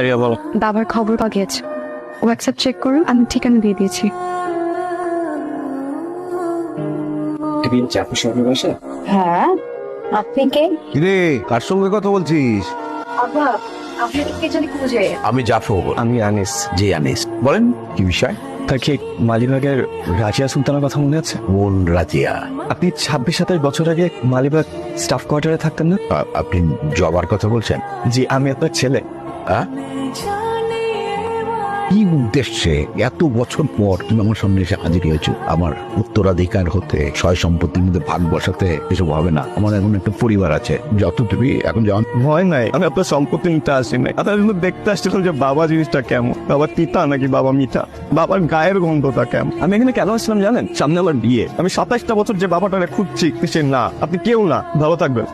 রিয়া বলো। বাবার খবর পাওয়া গিয়েছে, হোয়াটসঅ্যাপ চেক করুন, আমি ঠিকানা দিয়ে দিয়েছি। তুমি জাফর সাহেবের বাসা? হ্যাঁ, আপনি কে? কিরে কার সঙ্গে কথা বলছিস? বাবা, আপনাকে কে জানি খুঁজে। আমি জাফর। আমি আনিস। জি আনিস, বলেন কি বিষয়? তার কি মালিবাগের রাজিয়া সুলতানের কথা মনে আছে? কোন রাজিয়া? আপনি 26-27 বছর আগে মালিবাগ স্টাফ কোয়ার্টারে থাকতেন না? আপনি জবার কথা বলছেন? জি, আমি আপনার ছেলে। হ্যাঁ? কি উদ্দেশ্যে এত বছর পর তুমি আমার সামনে এসে হাজির হয়েছো? আমার উত্তরাধিকার হতে সয় সম্পত্তির মধ্যে ভাগ বসাতে এসব হবে না। আমার এখন একটা পরিবার আছে, যত তুমি এখন যাও। ভয় নাই, আমি আপনার সম্পত্তি নিতে আসি নাই। আপনার জন্য দেখতে আসছিলাম যে বাবা জিনিসটা কেমন, বাবা তিতা নাকি বাবা মিঠা, বাবার গায়ের গন্ধটা কেমন। আমি এখানে কেন আসছিলাম জানেন? সামনে আমার বিয়ে। আমি 27টা বছর যে বাবাটারে খুঁজছি সে না, আপনি কেউ না। ভালো থাকবেন।